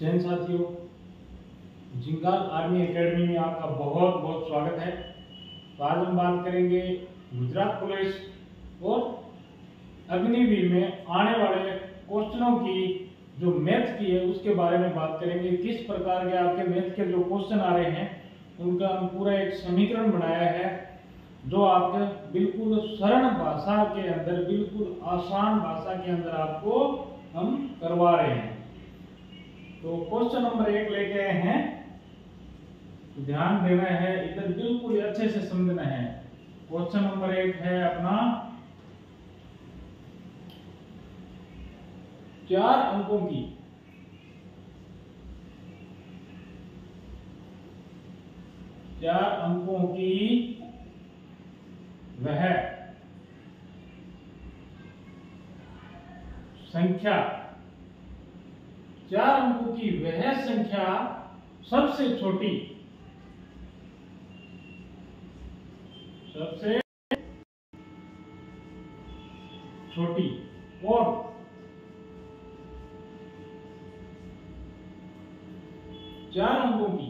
जैन साथियों, जिंगाल army academy में आपका बहुत बहुत स्वागत है। तो आज हम बात करेंगे गुजरात पुलिस और अग्निवीर में आने वाले क्वेश्चनों की जो मैथ की है उसके बारे में बात करेंगे। किस प्रकार के आपके मैथ के जो क्वेश्चन आ रहे हैं उनका हम पूरा एक समीकरण बनाया है जो आपके बिल्कुल सरल भाषा के अंदर, बिल्कुल आसान भाषा के अंदर आपको हम करवा रहे हैं। तो क्वेश्चन नंबर 1 लेके आए हैं, तो ध्यान देना है, इधर बिल्कुल अच्छे से समझना है। क्वेश्चन नंबर 1 है अपना 4 अंकों की वह संख्या, 4 अंकों की वह संख्या सबसे छोटी और 4 अंकों की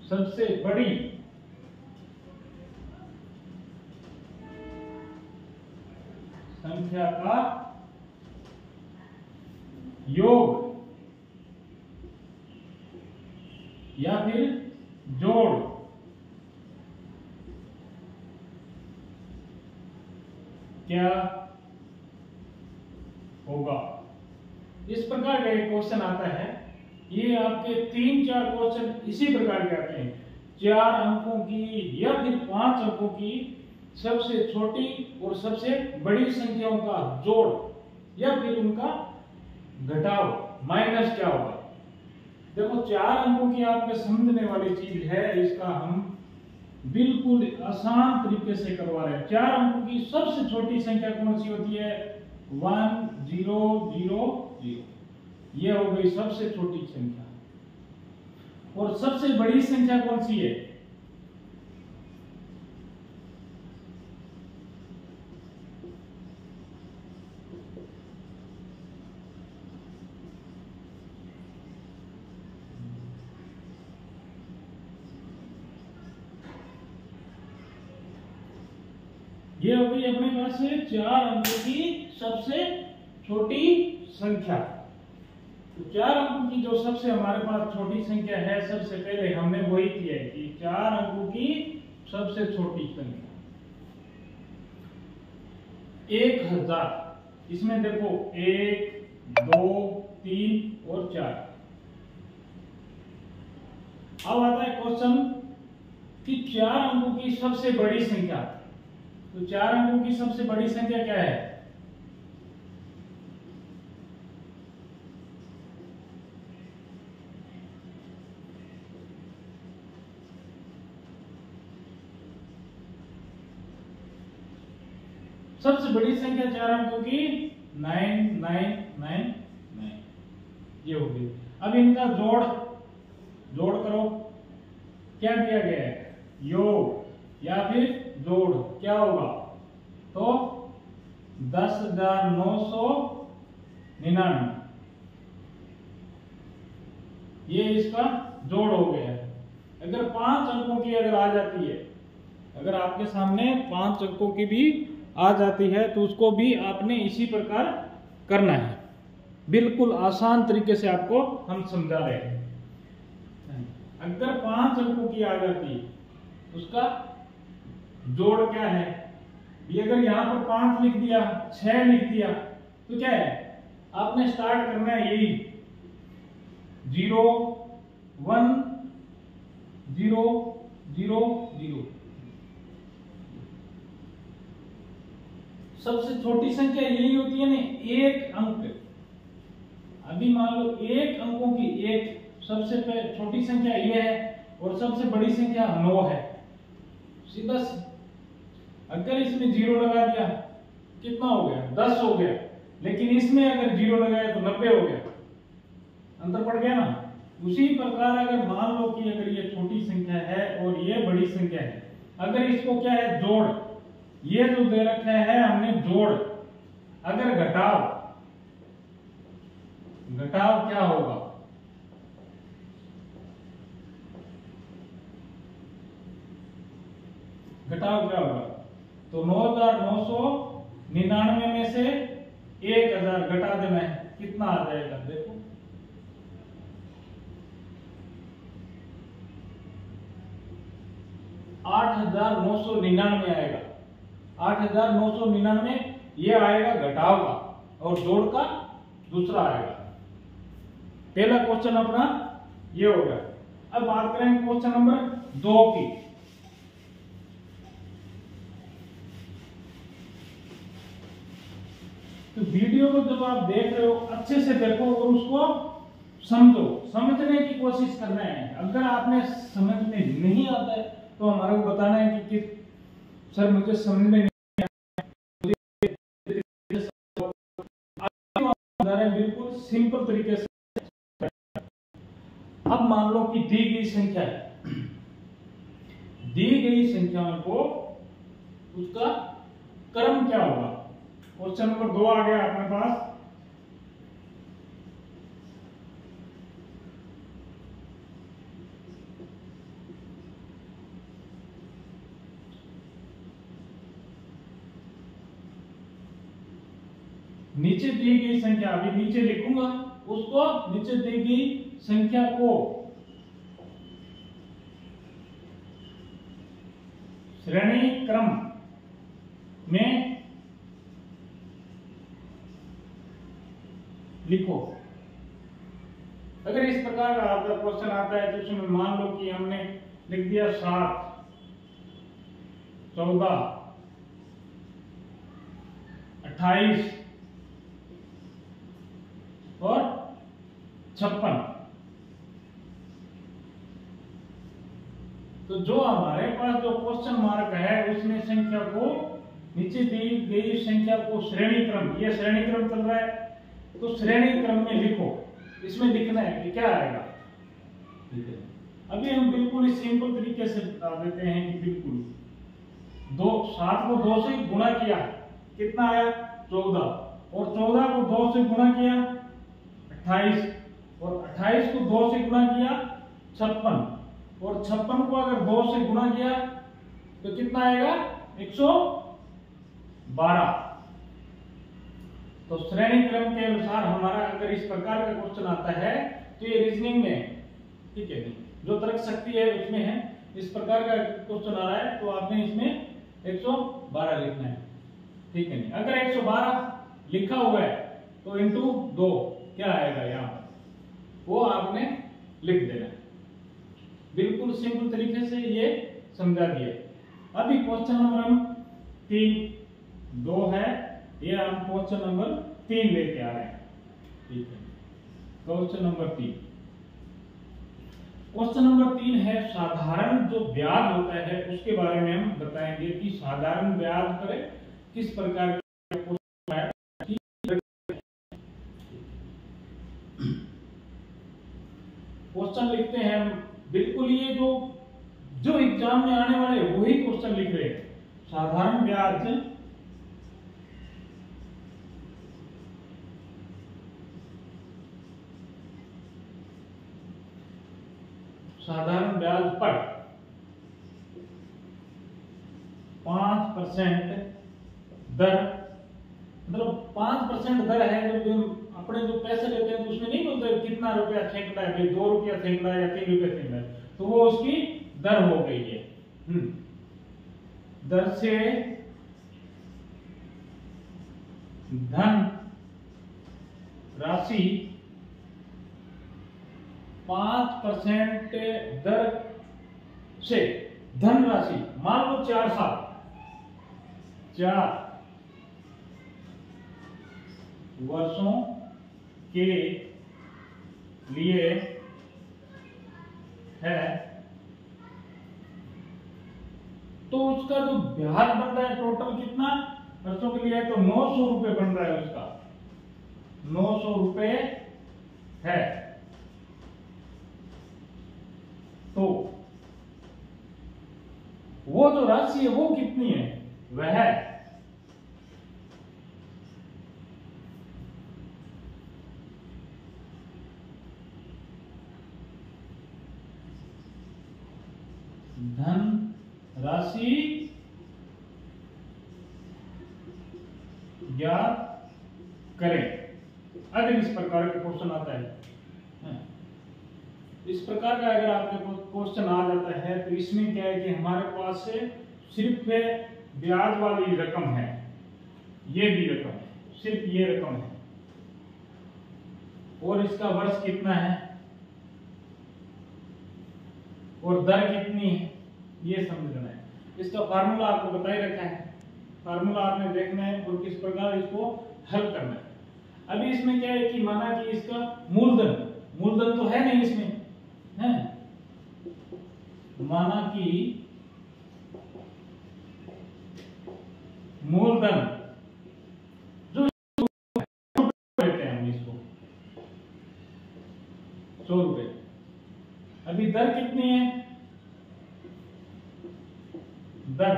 सबसे बड़ी संख्या का योग या फिर जोड़ क्या होगा। इस प्रकार का एक क्वेश्चन आता है। ये आपके 3-4 क्वेश्चन इसी प्रकार के आते हैं। 4 अंकों की या फिर 5 अंकों की सबसे छोटी और सबसे बड़ी संख्याओं का जोड़ या फिर उनका घटाव, माइनस क्या होगा। देखो 4 अंकों की आपके समझने वाली चीज है, इसका हम बिल्कुल आसान तरीके से करवा रहे हैं। 4 अंकों की सबसे छोटी संख्या कौन सी होती है? 1 0 0 0। ये हो गई सबसे छोटी संख्या। और सबसे बड़ी संख्या कौन सी है? ये हो गई अपने पास से 4 अंकों की सबसे छोटी संख्या। तो 4 अंकों की जो सबसे हमारे पास छोटी संख्या है, सबसे पहले हमने वही किया है कि 4 अंकों की सबसे छोटी संख्या 1000। इसमें देखो 1 2 3 और 4। अब आता है क्वेश्चन कि 4 अंकों की सबसे बड़ी संख्या। तो 4 अंकों की सबसे बड़ी संख्या क्या है? सबसे बड़ी संख्या 4 अंकों की 9999। ये हो गई। अब इनका जोड़ करो। क्या दिया गया है? योग या फिर जोड़ क्या होगा? तो 10,999। ये इसका जोड़ हो गया है। अगर 5 अंकों की अगर आ जाती है, अगर आपके सामने 5 अंकों की भी आ जाती है तो उसको भी आपने इसी प्रकार करना है। बिल्कुल आसान तरीके से आपको हम समझा रहे हैं। अगर 5 अंकों की आ जाती है उसका जोड़ क्या है? ये अगर यहां पर 5 लिख दिया, 6 लिख दिया तो क्या है? आपने स्टार्ट करना है यही 0 1 0 0 0। सबसे छोटी संख्या यही होती है ना, 1 अंक। अभी मान लो 1 अंकों की एक सबसे छोटी संख्या ये है और सबसे बड़ी संख्या 9 है। सीधा अगर इसमें 0 लगा दिया कितना हो गया? 10 हो गया। लेकिन इसमें अगर 0 लगाया तो 90 हो गया। अंतर पड़ गया ना। उसी प्रकार अगर मान लो कि अगर ये छोटी संख्या है और ये बड़ी संख्या है, अगर इसको क्या है जोड़, ये जो दे रखा है हमने जोड़, अगर घटाव, घटाव क्या होगा, घटाव क्या होगा, तो 9999 में से 1000 घटा देना है, कितना आ जाएगा देखो, 8999 आएगा। 8999 ये आएगा घटाव का और जोड़ का दूसरा आएगा। पहला क्वेश्चन अपना ये हो गया। अब बात करेंगे क्वेश्चन नंबर 2 की। तो वीडियो को जब आप देख रहे हो अच्छे से देखो और उसको समझो, समझने की कोशिश करना है। अगर आपने समझ में नहीं आता है तो हमारे को बताना है कि सर मुझे समझ में नहीं आया, बिल्कुल सिंपल तरीके से। अब मान लो कि दी गई संख्या है, दी गई संख्याओं को उसका क्रम क्या होगा। क्वेश्चन नंबर 2 आ गया अपने पास। नीचे दी गई संख्या, अभी नीचे लिखूंगा उसको, नीचे दी गई संख्या को श्रेणी क्रम में लिखो। अगर इस प्रकार का आपका क्वेश्चन आता है तो उसमें मान लो कि हमने लिख दिया 7, 14, 28 और 56। तो जो हमारे पास जो क्वेश्चन मार्क है उसमें संख्या को, नीचे दी गई संख्या को श्रेणी क्रम, ये श्रेणी क्रम चल रहा है तो श्रेणी क्रम में लिखो। इसमें लिखना है कि क्या आएगा। अभी हम बिल्कुल ही सिंपल तरीके से बता देते हैं कि बिल्कुल 7 को 2 से गुणा किया, कितना आया 14, और 14 को 2 से गुणा किया 28, और 28 को 2 से गुणा किया 56, और 56 को अगर 2 से गुणा किया तो कितना आएगा 112। तो श्रेणी क्रम के अनुसार हमारा अगर इस प्रकार का क्वेश्चन आता है तो ये रीजनिंग में, ठीक है, जो तर्क शक्ति है उसमें है, इस प्रकार का क्वेश्चन आ रहा है तो आपने इसमें 112 लिखना है, ठीक है। अगर 112 लिखा हुआ है तो इंटू 2 क्या आएगा यहाँ पर, वो आपने लिख देना है। बिल्कुल सिंपल तरीके से ये समझा दिया। अभी क्वेश्चन नंबर 3 2 है, ये हम क्वेश्चन नंबर 3 लेके आ रहे हैं, ठीक है। क्वेश्चन नंबर 3, क्वेश्चन नंबर 3 है साधारण जो ब्याज होता है उसके बारे में हम बताएंगे कि साधारण ब्याज पर किस प्रकार का क्वेश्चन है। क्वेश्चन लिखते हैं हम, बिल्कुल ये जो एग्जाम में आने वाले वही क्वेश्चन लिख रहे हैं। साधारण ब्याज, साधारण ब्याज पर 5% दर, मतलब 5% दर है। जब अपने जो पैसे लेते हैं तो उसमें नहीं बोलते कितना रुपया सैकड़ा है, भाई 2 रुपया सैकड़ा या 3 रुपया सैकड़ा है, तो वो उसकी दर हो गई है। दर से धन राशि 5% दर से धन राशि, मान लो 4 साल, 4 वर्षों के लिए है, तो उसका जो ब्याज बन रहा है टोटल कितना वर्षों के लिए है, तो 900 रुपए बन रहा है, उसका 900 रुपए है। जो राशि है वो कितनी है, वह धन राशि ज्ञात करें। अगर इस प्रकार का क्वेश्चन आता है, इस प्रकार का अगर आपके क्वेश्चन आ जाता है तो इसमें क्या है कि हमारे पास से सिर्फ ब्याज वाली रकम है, ये भी रकम है, सिर्फ ये रकम है, और इसका वर्ष कितना है और दर कितनी है, ये समझना है। इसका फार्मूला आपको बता ही रखा है, फार्मूला आपने देखना है और किस प्रकार इसको हल करना है। अभी इसमें क्या है कि माना कि इसका मूलधन तो है नहीं इसमें, है माना कि मूलधन जो लेते हैं हम इसको 100 रुपए। अभी दर कितनी है, दर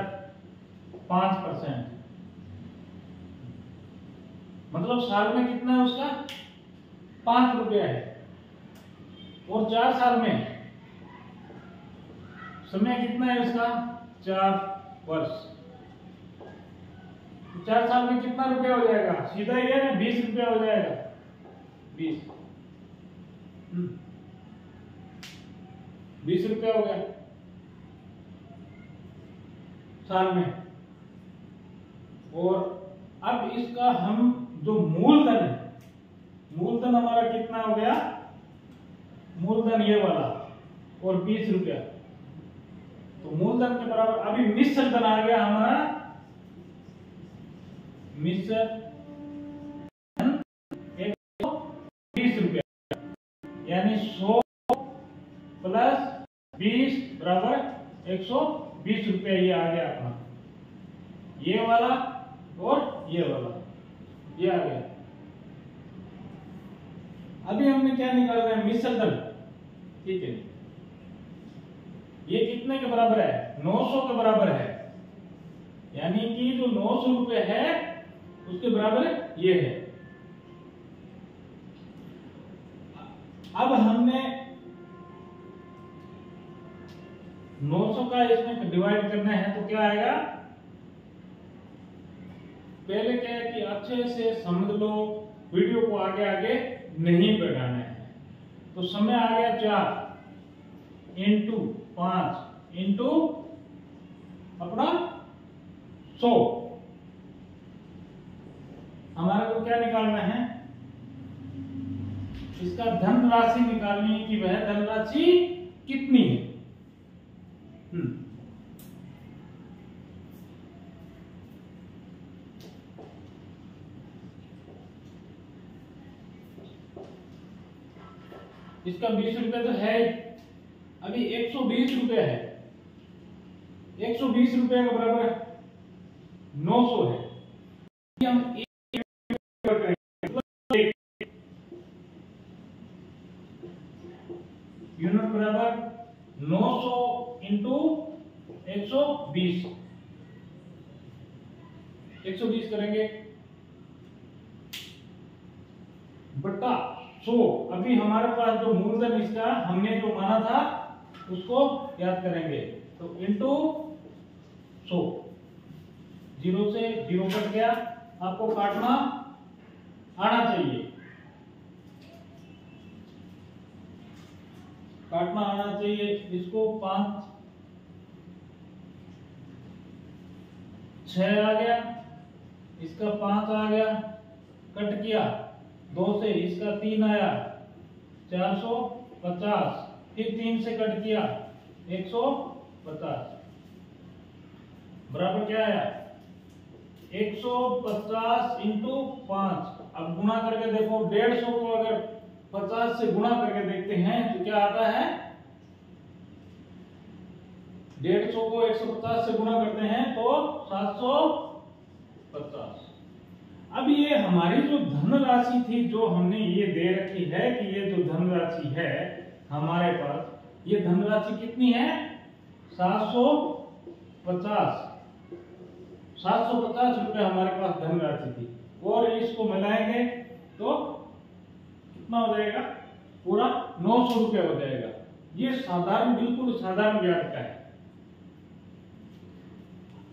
5%, मतलब साल में कितना है उसका 5 रुपया है, और 4 साल में समय कितना है उसका 4 वर्ष। 4 साल में कितना रुपया हो जाएगा, सीधा ही है ना, 20 रुपया हो जाएगा, 20 रुपया हो गया साल में। और अब इसका हम जो मूलधन है, मूलधन हमारा कितना हो गया, मूलधन ये वाला और 20 रुपया, तो मूलधन के बराबर अभी मिश्र धन आ गया हमारा, मिश्र धन 120 रुपया, यानी 100 प्लस 20 बराबर 120 रुपया, ये आ गया अपना, ये वाला और ये वाला, ये आ गया। अभी हमने क्या निकाल रहे हैं, मिश्र धन, ठीक है, ये कितने के बराबर है, 900 के बराबर है, यानी कि जो 900 रुपए है उसके बराबर ये है। अब हमने 900 का इसमें डिवाइड करना है तो क्या आएगा, पहले क्या है कि अच्छे से समझ लो, वीडियो को आगे आगे नहीं बढ़ाना है। तो समय आ गया 4 इंटू 5 इंटू अपना 100, हमारे को क्या निकालना है, इसका धन राशि निकालनी है कि वह धनराशि कितनी है। इसका 20 रुपए तो है, अभी 120 रुपए है, 120 रुपए का बराबर 900 है, हम यूनिट बराबर 900 इंटू 120, 120 करेंगे बटा 100। अभी हमारे पास जो मूलधन इसका हमने जो माना था उसको याद करेंगे, तो इंटू 100, 0 से 0 कट गया, आपको काटना आना चाहिए, काटना आना चाहिए। इसको 5 6 आ गया, इसका 5 आ गया, कट किया 2 से, इसका 3 आया 450, फिर 3 से कट किया 150, बराबर क्या आया 150 इंटू 5। अब गुणा करके देखो, 150 को अगर 50 से गुणा करके देखते हैं तो क्या आता है, 150 को 150 से गुणा करते हैं तो 750। अब ये हमारी जो धनराशि थी, जो हमने ये दे रखी है कि ये जो धनराशि है हमारे पास, ये धनराशि कितनी है 750 750 रुपये हमारे पास धनराशि थी, और इसको मिलाएंगे तो कितना हो जाएगा, पूरा 900 रुपये हो जाएगा। ये साधारण, बिल्कुल साधारण ब्याज का है।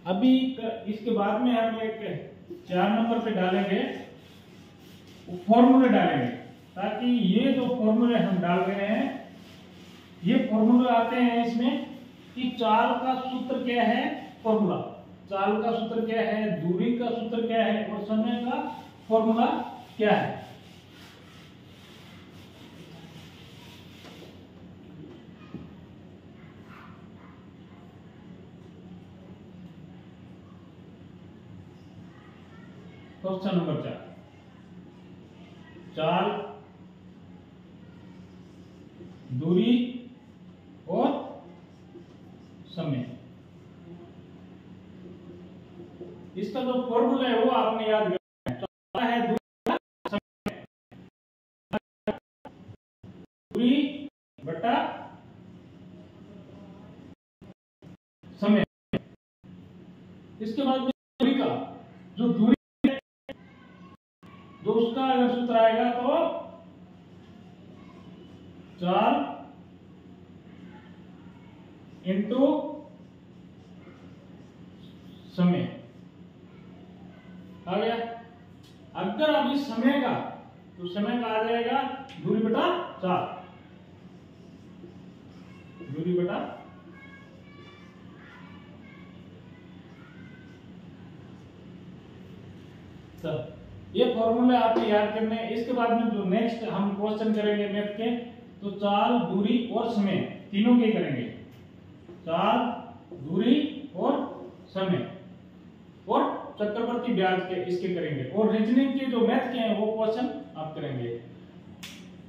अभी इसके बाद में हम एक 4 नंबर पे डालेंगे, फॉर्मूले डालेंगे, ताकि ये जो फॉर्मूले हम डाल रहे हैं, ये फॉर्मूले आते हैं इसमें कि चाल का सूत्र क्या है, फॉर्मूला, चाल का सूत्र क्या है, दूरी का सूत्र क्या है, और समय का फॉर्मूला क्या है। क्वेश्चन नंबर 4, चाल, दूरी और समय। इसका जो फॉर्मूला है वो आपने याद रखना है। दूरी बटा समय। इसके बाद दूरी का जो दूरी, जो उसका अगर सूत्र आएगा तो चाल इंटू समय आ गया। अगर अब इस समय का, तो समय का आ जाएगा दूरी बटा चाल, दूरी बटा चाल। ये फॉर्मूले आपको याद करने हैं। इसके बाद में जो नेक्स्ट हम क्वेश्चन करेंगे मैथ के, तो चाल, दूरी और समय तीनों के करेंगे, चाल, दूरी और समय, और चक्रवर्ती ब्याज के इसके करेंगे, और रीजनिंग के जो मैथ के हैं वो क्वेश्चन आप करेंगे।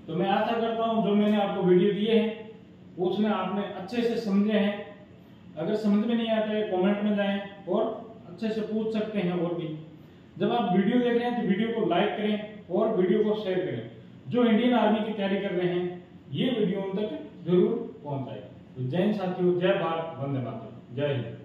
तो मैं आशा करता हूं जो मैंने आपको वीडियो दिए हैं उसमें आपने अच्छे से समझे हैं। अगर समझ में नहीं आता है कमेंट में जाएं और अच्छे से पूछ सकते हैं। और भी जब आप वीडियो देख रहे हैं तो वीडियो को लाइक करें और वीडियो को शेयर करें। जो इंडियन आर्मी की तैयारी कर रहे हैं ये वीडियो उन तक जरूर पहुंचाएं। तो जय हिंद साथियों, जय भारत, वंदे मातरम, जय हिंद।